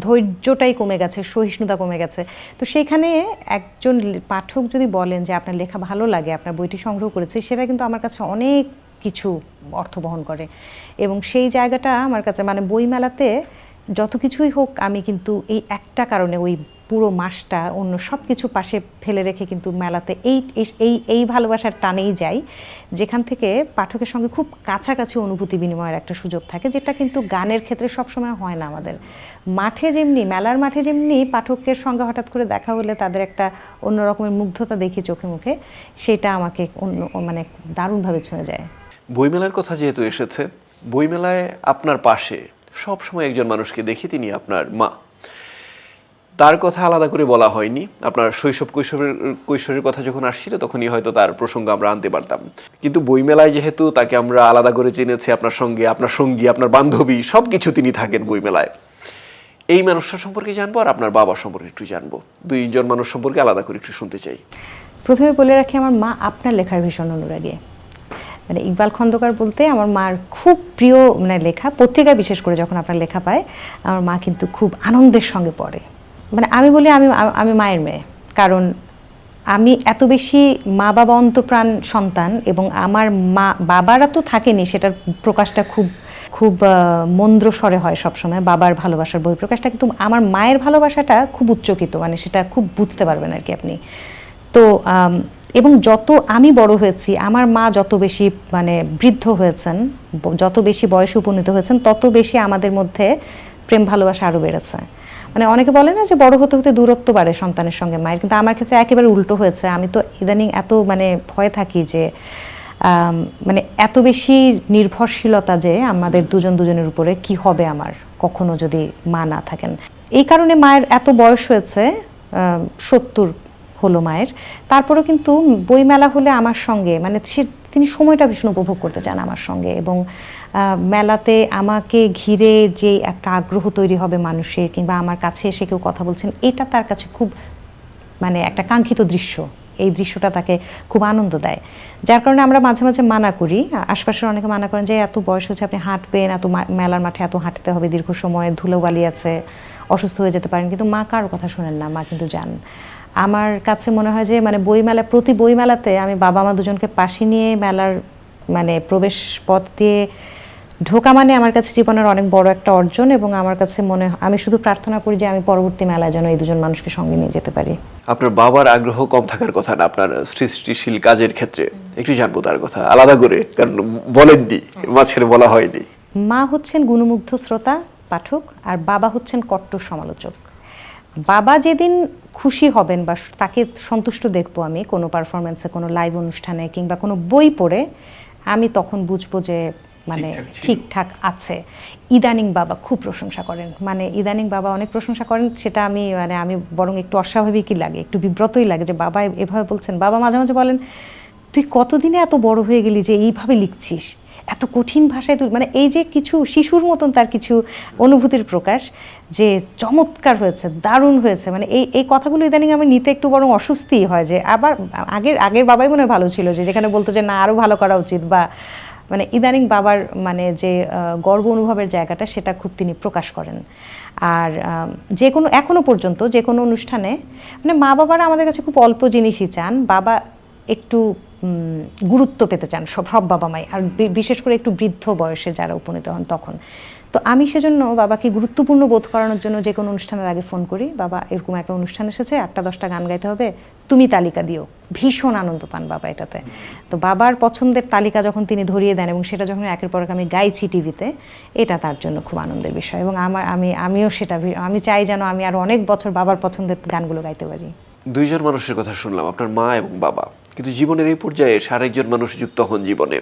ধৈর্যটাই কমে গেছে, সহিষ্ণুতা কমে গেছে। তো সেইখানে একজন পাঠক যদি বলেন যে আপনার লেখা ভালো লাগে, আপনার বইটি সংগ্রহ করেছি, সেটা কিন্তু আমার কাছে অনেক কিছু অর্থ বহন করে। এবং সেই জায়গাটা আমার কাছে মানে বইমেলাতে যত কিছুই হোক, আমি কিন্তু এই একটা কারণে ওই পুরো মাসটা অন্য সব কিছু পাশে ফেলে রেখে কিন্তু মেলাতে এই এই এই ভালোবাসার টানেই যাই, যেখান থেকে পাঠকের সঙ্গে খুব কাছাকাছি অনুভূতি বিনিময়ের একটা সুযোগ থাকে, যেটা কিন্তু গানের ক্ষেত্রে সবসময় হয় না আমাদের। মাঠে যেমনি, মেলার মাঠে যেমনি পাঠকের সঙ্গে হঠাৎ করে দেখা হলে তাদের একটা অন্য রকমের মুগ্ধতা দেখি চোখে মুখে, সেটা আমাকে অন্য মানে দারুণভাবে ছুঁয়ে যায়। বইমেলার কথা যেহেতু এসেছে, বইমেলায় আপনার পাশে সবসময় একজন মানুষকে দেখি, তিনি আপনার মা। তার কথা আলাদা করে বলা হয়নি, আপনার শৈশব কৈশোরের কথা যখন আসছিল তখনই হয়তো তার প্রসঙ্গ আমরা আনতে পারতাম, কিন্তু বইমেলায় যেহেতু তাকে আমরা আলাদা করে চিনেছি, আপনার সঙ্গে আপনার সঙ্গী, আপনার বান্ধবী, সব কিছু তিনি থাকেন বইমেলায়। এই মানুষটা সম্পর্কে জানবো আর আপনার বাবা সম্পর্কে একটু জানবো, দুইজন মানুষ সম্পর্কে আলাদা করে একটু শুনতে চাই। প্রথমে বলে রাখি, আমার মা আপনার লেখার ভীষণ অনুরাগী। মানে ইকবাল খন্দকার বলতে আমার মার খুব প্রিয় মানে লেখা, পত্রিকায় বিশেষ করে যখন আপনার লেখা পায়, আমার মা কিন্তু খুব আনন্দের সঙ্গে পড়ে। মানে আমি বলি আমি মায়ের মেয়ে, কারণ আমি এত বেশি মা বাবা অন্তপ্রাণ সন্তান, এবং আমার মা বাবারা তো থাকেনি, সেটার প্রকাশটা খুব মন্দ্র স্বরে হয় সবসময়, বাবার ভালোবাসার বহিঃপ্রকাশটা, কিন্তু আমার মায়ের ভালোবাসাটা খুব উচ্চকিত, মানে সেটা খুব বুঝতে পারবেন আর কি আপনি। তো এবং যত আমি বড় হয়েছি, আমার মা যত বেশি মানে বৃদ্ধ হয়েছেন, যত বেশি বয়সে উপনীত হয়েছেন, তত বেশি আমাদের মধ্যে প্রেম ভালোবাসা আরও বেড়েছে। মানে অনেকে বলে না যে বড় হতে হতে দূরত্ব বাড়ে সন্তানের সঙ্গে মায়ের, কিন্তু আমার ক্ষেত্রে একেবারে উল্টো হয়েছে। আমি তো ইদানিং এত মানে ভয়ে থাকি যে মানে এত বেশি নির্ভরশীলতা যে আমাদের দুজনের উপরে কি হবে আমার কখনো যদি মা না থাকেন। এই কারণে মায়ের এত বয়স হয়েছে, 70 হলো মায়ের, তারপরেও কিন্তু বইমেলা হলে আমার সঙ্গে মানে তিনি সময়টা ভীষণ উপভোগ করতে চান আমার সঙ্গে, এবং মেলাতে আমাকে ঘিরে যে একটা আগ্রহ তৈরি হবে মানুষের, কিংবা আমার কাছে এসে কেউ কথা বলছেন, এটা তার কাছে খুব মানে একটা কাঙ্ক্ষিত দৃশ্য এই দৃশ্যটা তাকে খুব আনন্দ দেয়, যার কারণে আমরা মাঝে মাঝে মানা করি। আশপাশের অনেকে মানা করেন যে এত বয়স হচ্ছে, আপনি হাঁটবেন, এত মেলার মাঠে এত হাঁটতে হবে দীর্ঘ সময়, ধুলোবালি আছে, অসুস্থ হয়ে যেতে পারেন। কিন্তু মা কারোর কথা শোনেন না, মা কিন্তু যান। আমার কাছে মনে হয় যে মানে বইমেলা, প্রতি বইমেলাতে আমি বাবা মা দুজনকে পাশে নিয়ে মেলার মানে প্রবেশ পথ দিয়ে ঢোকা মানে আমার কাছে জীবনের অনেক বড় একটা অর্জন। এবং আমার কাছে আমি শুধু প্রার্থনা করি যে আমি পরবর্তী মেলায় যেন এই দুজন মানুষকে সঙ্গে নিয়ে যেতে পারি। আপনার বাবার আগ্রহ কম থাকার কথা না আপনার সৃষ্টিশীল কাজের ক্ষেত্রে, একটু জানবো তার কথা আলাদা করে, কারণ বলেননি, মাঝখানে বলা হয়নি। মা হচ্ছেন গুণমুগ্ধ শ্রোতা পাঠক, আর বাবা হচ্ছেন কট্টর সমালোচক। বাবা যেদিন খুশি হবেন বা তাকে সন্তুষ্ট দেখবো আমি কোনো পারফরমেন্সে, কোনো লাইভ অনুষ্ঠানে কিংবা কোনো বই পড়ে, আমি তখন বুঝবো যে মানে ঠিকঠাক আছে। ইদানিং বাবা খুব প্রশংসা করেন, মানে ইদানিং বাবা অনেক প্রশংসা করেন, সেটা আমি বরং একটু অস্বাভাবিকই লাগে, একটু বিব্রতই লাগে যে বাবা এভাবে বলছেন। বাবা মাঝে মাঝে বলেন, তুই কতদিনে এত বড় হয়ে গেলি যে এইভাবে লিখছিস, এত কঠিন ভাষায় তুই, মানে এই যে কিছু শিশুর মতন তার কিছু অনুভূতির প্রকাশ, যে চমৎকার হয়েছে, দারুণ হয়েছে, মানে এই কথাগুলো ইদানিং আমি নিতে একটু বরং অস্বস্তি হয়। যে আবার আগের বাবাই মনে হয় ভালো ছিল, যে যেখানে বলতো যে না আরও ভালো করা উচিত, বা মানে ইদানিং বাবার মানে যে গর্ব অনুভবের জায়গাটা সেটা খুব তিনি প্রকাশ করেন। আর যে কোনো এখনো পর্যন্ত যে কোনো অনুষ্ঠানে মানে মা বাবারা আমাদের কাছে খুব অল্প জিনিসই চান, বাবা একটু গুরুত্ব পেতে চান, সব বাবা মাই, আর বিশেষ করে একটু বৃদ্ধ বয়সে যারা উপনীত হন তখন। তো আমি সেজন্য বাবাকে গুরুত্বপূর্ণ বোধ করানোর জন্য যে কোনো অনুষ্ঠানের আগে ফোন করি, বাবা এরকম একটা অনুষ্ঠান এসেছে, 8-10টা গান গাইতে হবে, তুমি তালিকা দিও। ভীষণ আনন্দ পান বাবা এটাতে। তো বাবার পছন্দের তালিকা যখন তিনি ধরিয়ে দেন এবং সেটা যখন একের পর এক আমি গাইছি টিভিতে, এটা তার জন্য খুব আনন্দের বিষয়। এবং আমিও সেটা, আমি চাই যেন আমি আরও অনেক বছর বাবার পছন্দের গানগুলো গাইতে পারি। দুইজন মানুষের কথা শুনলাম, আপনার মা এবং বাবা, কিন্তু জীবনের এই পর্যায়ে আরেকজন মানুষ যুক্ত হন জীবনে,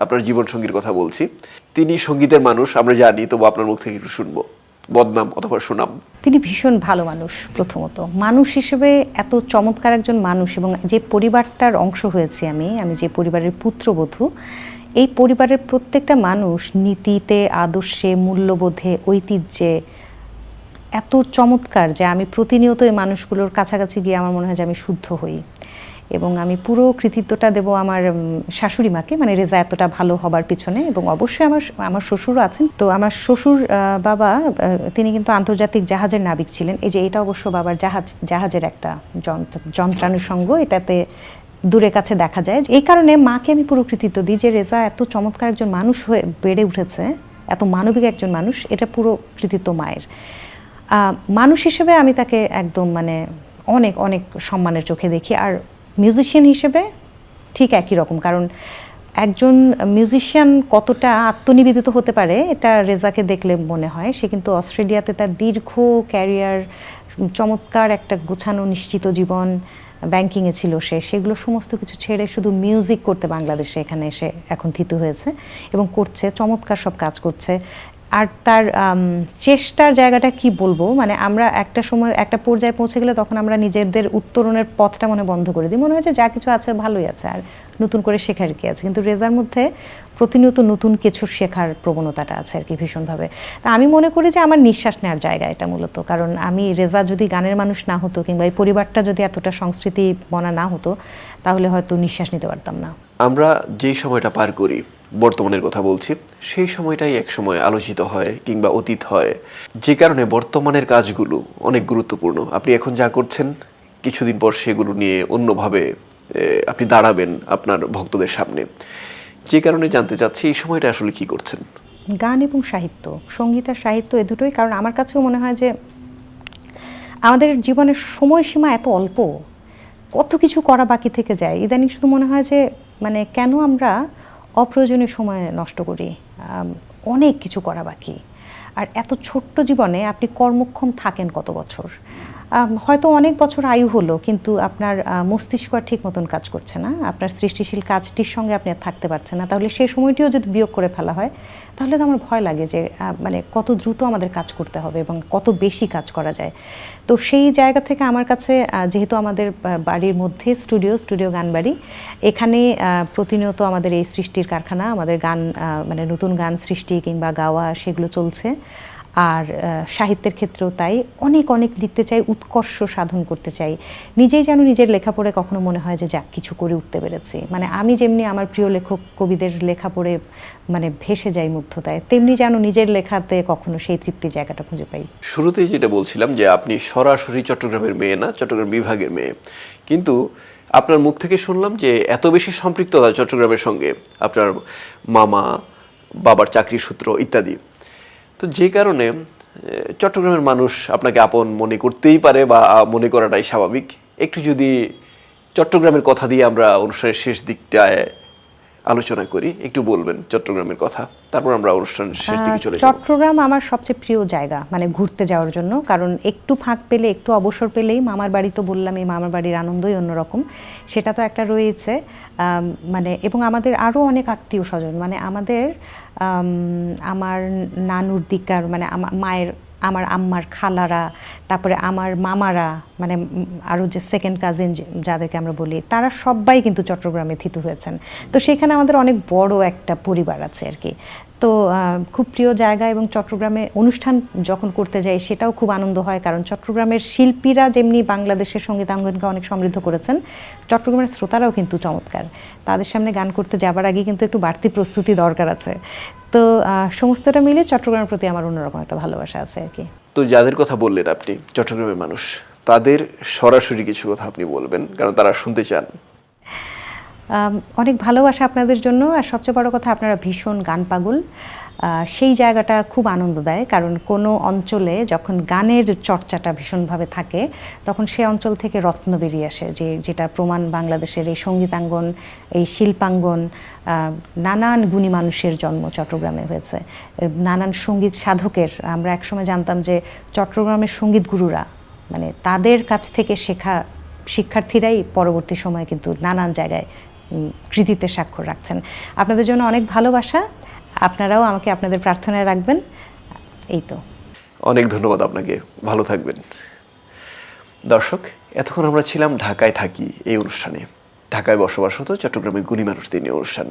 আপনার জীবন সঙ্গীর কথা বলছি। তিনি সঙ্গীতের মানুষ আমরা জানি, তবু আপনার মুখ থেকে একটু শুনবো বদনাম অথবা সুনাম। তিনি ভীষণ ভালো মানুষ, প্রথমত মানুষ হিসেবে এত চমৎকার একজন মানুষ, এবং যে পরিবারটার অংশ হয়েছি আমি যে পরিবারের পুত্রবধূ, এই পরিবারের প্রত্যেকটা মানুষ নীতিতে, আদর্শে, মূল্যবোধে, ঐতিহ্যে এত চমৎকার যে আমি প্রতিনিয়ত এই মানুষগুলোর কাছাকাছি গিয়ে আমার মনে হয় যে আমি শুদ্ধ হই। এবং আমি পুরো কৃতিত্বটা দেব আমার শাশুড়ি মাকে, মানে রেজা এতটা ভালো হবার পিছনে। এবং অবশ্যই আমার শ্বশুরও আছেন। তো আমার শ্বশুর বাবা, তিনি কিন্তু আন্তর্জাতিক জাহাজের নাবিক ছিলেন। এই যে এটা অবশ্য বাবার জাহাজের একটা যন্ত্রানুষঙ্গ, এটাতে দূরে কাছে দেখা যায়। এই কারণে মাকে আমি পুরো কৃতিত্ব দিই যে রেজা এত চমৎকার একজন মানুষ হয়ে বেড়ে উঠেছে, এত মানবিক একজন মানুষ, এটা পুরো কৃতিত্ব মায়ের। মানুষ হিসেবে আমি তাকে একদম মানে অনেক অনেক সম্মানের চোখে দেখি। আর মিউজিশিয়ান হিসেবে ঠিক একই রকম, কারণ একজন মিউজিশিয়ান কতটা আত্মনিবেদিত হতে পারে এটা রেজাকে দেখলে মনে হয়। সে কিন্তু অস্ট্রেলিয়াতে তার দীর্ঘ ক্যারিয়ার, চমৎকার একটা গোছানো নিশ্চিত জীবন, ব্যাংকিংয়ে ছিল সেগুলো সমস্ত কিছু ছেড়ে শুধু মিউজিক করতে বাংলাদেশে এখানে এসে এখন থিতু হয়েছে এবং করছে, চমৎকার সব কাজ করছে। আর তার চেষ্টার জায়গাটা কি বলবো, মানে আমরা একটা সময় একটা পর্যায়ে পৌঁছে গেলে তখন আমরা নিজেদের উত্তরণের পথটা বন্ধ করে দিই, মনে হয় যে যা কিছু আছে ভালোই আছে, আর নতুন করে শেখার কি আছে। কিন্তু রেজার মধ্যে প্রতিনিয়ত নতুন কিছু শেখার প্রবণতাটা আছে আর কি ভীষণভাবে। তা আমি মনে করি যে আমার নিঃশ্বাস নেওয়ার জায়গা এটা মূলত, কারণ আমি রেজা যদি গানের মানুষ না হতো কিংবা এই পরিবারটা যদি এতটা সংস্কৃতি বনা না হতো, তাহলে হয়তো নিঃশ্বাস নিতে পারতাম না। আমরা যেই সময়টা পার করি, বর্তমানের কথা বলছি, সেই সময়টাই এক সময় আলোচিত হয় কিংবা অতীত হয়, যে কারণে বর্তমানের কাজগুলো অনেক গুরুত্বপূর্ণ। আপনি এখন যা করছেন, কিছুদিন পর সেগুলো নিয়ে অন্যভাবে আপনি দাঁড়াবেন আপনার ভক্তদের সামনে, যে কারণে জানতে চাচ্ছি এই সময়টা আসলে কি করছেন। গান এবং সাহিত্য, সঙ্গীত আর সাহিত্য এ দুটোই। কারণ আমার কাছেও মনে হয় যে আমাদের জীবনের সময়সীমা এত অল্প, কত কিছু করা বাকি থেকে যায়। ইদানিং শুধু মনে হয় যে মানে কেন আমরা অপ্রয়োজনীয় সময় নষ্ট করি, অনেক কিছু করা বাকি। আর এত ছোট্ট জীবনে আপনি কর্মক্ষম থাকেন কত বছর, হয়তো অনেক বছর আয়ু হলো, কিন্তু আপনার মস্তিষ্ক আর ঠিক মতন কাজ করছে না, আপনার সৃষ্টিশীল কাজটির সঙ্গে আপনি আর থাকতে পারছেন না। তাহলে সেই সময়টিও যদি বিয়োগ করে ফেলা হয়, তাহলে তো আমার ভয় লাগে যে মানে কত দ্রুত আমাদের কাজ করতে হবে এবং কত বেশি কাজ করা যায়। তো সেই জায়গা থেকে আমার কাছে, যেহেতু আমাদের বাড়ির মধ্যে স্টুডিও গান বাড়ি, এখানে প্রতিনিয়ত আমাদের এই সৃষ্টির কারখানা, আমাদের গান মানে নতুন গান সৃষ্টি কিংবা গাওয়া সেগুলো চলছে। আর সাহিত্যের ক্ষেত্রেও তাই, অনেক অনেক লিখতে চাই, উৎকর্ষ সাধন করতে চাই। নিজেই যেন নিজের লেখা পড়ে কখনো মনে হয় যে যাক কিছু করে উঠতে পেরেছি। মানে আমি যেমনি আমার প্রিয় লেখক কবিদের লেখা পড়ে মানে ভেসে যাই মুগ্ধতায়, তেমনি যেন নিজের লেখাতে কখনো সেই তৃপ্তির জায়গাটা খুঁজে পাই। শুরুতেই যেটা বলছিলাম যে আপনি সরাসরি চট্টগ্রামের মেয়ে না, চট্টগ্রাম বিভাগের মেয়ে, কিন্তু আপনার মুখ থেকে শুনলাম যে এত বেশি সম্পৃক্ততা চট্টগ্রামের সঙ্গে, আপনার মামা, বাবার চাকরির সূত্র ইত্যাদি, তো যে কারণে চট্টগ্রামের মানুষ আপনাকে আপন মনে করতেই পারে বা মনে করাটাই স্বাভাবিক। একটু যদি চট্টগ্রামের কথা দিয়ে আমরা অনুষ্ঠানের শেষ দিকটায় আলোচনা করি, একটু বলবেন চট্টগ্রামের কথা, তারপর আমরা অনুষ্ঠানের শেষ দিকে চলে যাব। চট্টগ্রাম আমার সবচেয়ে প্রিয় জায়গা মানে ঘুরতে যাওয়ার জন্য, কারণ একটু ফাঁক পেলে, একটু অবসর পেলেই মামার বাড়ি, তো বললাম এই মামার বাড়ির আনন্দই অন্যরকম, সেটা তো একটা রয়েছে। মানে এবং আমাদের আরও অনেক আত্মীয় স্বজন, মানে আমাদের আমার নানুর দিকার মানে মায়ের, আমার আম্মার খালারা, তারপরে আমার মামারা, মানে আরও যে সেকেন্ড কাজিন যাদেরকে আমরা বলি, তারা সবাই কিন্তু চট্টগ্রামে থিত হয়েছেন। তো সেখানে আমাদের অনেক বড় একটা পরিবার আছে আর কি। তো খুব প্রিয় জায়গা, এবং চট্টগ্রামে অনুষ্ঠান যখন করতে যাই সেটাও খুব আনন্দ হয়, কারণ চট্টগ্রামের শিল্পীরা যেমনি বাংলাদেশের সঙ্গীতাঙ্গনকে অনেক সমৃদ্ধ করেছেন, চট্টগ্রামের শ্রোতারাও কিন্তু চমৎকার। তাদের সামনে গান করতে যাবার আগে কিন্তু একটু বাড়তি প্রস্তুতি দরকার আছে। তো সমস্তটা মিলে চট্টগ্রামের প্রতি আমার অন্যরকম একটা ভালোবাসা আছে আর কি। তো যাদের কথা বললেন আপনি চট্টগ্রামের মানুষ, তাদের সরাসরি কিছু কথা আপনি বলবেন, কারণ তারা শুনতে চান। অনেক ভালোবাসা আপনাদের জন্য, আর সবচেয়ে বড় কথা আপনারা ভীষণ গান পাগল। সেই জায়গাটা খুব আনন্দ দেয়, কারণ কোনো অঞ্চলে যখন গানের চর্চাটা ভীষণভাবে থাকে তখন সে অঞ্চল থেকে রত্ন বেরিয়ে আসে, যেটা প্রমাণ বাংলাদেশের এই সঙ্গীতাঙ্গন, এই শিল্পাঙ্গন, নানান গুণী মানুষের জন্ম চট্টগ্রামে হয়েছে, নানান সঙ্গীত সাধকের। আমরা একসময় জানতাম যে চট্টগ্রামের সঙ্গীত গুরুরা, মানে তাদের কাছ থেকে শেখা শিক্ষার্থীরাই পরবর্তী সময়ে কিন্তু নানান জায়গায় কৃতিত্বের স্বাক্ষর রাখছেন। আপনাদের জন্য অনেক ভালোবাসা, আপনারাও আমাকে আপনাদের প্রার্থনায় রাখবেন। এই তো, অনেক ধন্যবাদ আপনাকে, ভালো থাকবেন। দর্শক, এতক্ষণ আমরা ছিলাম ঢাকায় থাকি এই অনুষ্ঠানে, ঢাকায় বসবাসরত চট্টগ্রামের গুণী মানুষদের নিয়ে অনুষ্ঠান।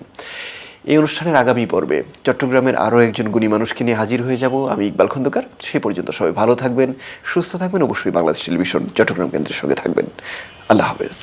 এই অনুষ্ঠানের আগামী পর্বে চট্টগ্রামের আরও একজন গুণী মানুষকে নিয়ে হাজির হয়ে যাব আমি, ইকবাল খন্দকার। সেই পর্যন্ত সবাই ভালো থাকবেন, সুস্থ থাকবেন, অবশ্যই বাংলাদেশ টেলিভিশন চট্টগ্রাম কেন্দ্রের সঙ্গে থাকবেন। আল্লাহ হাফেজ।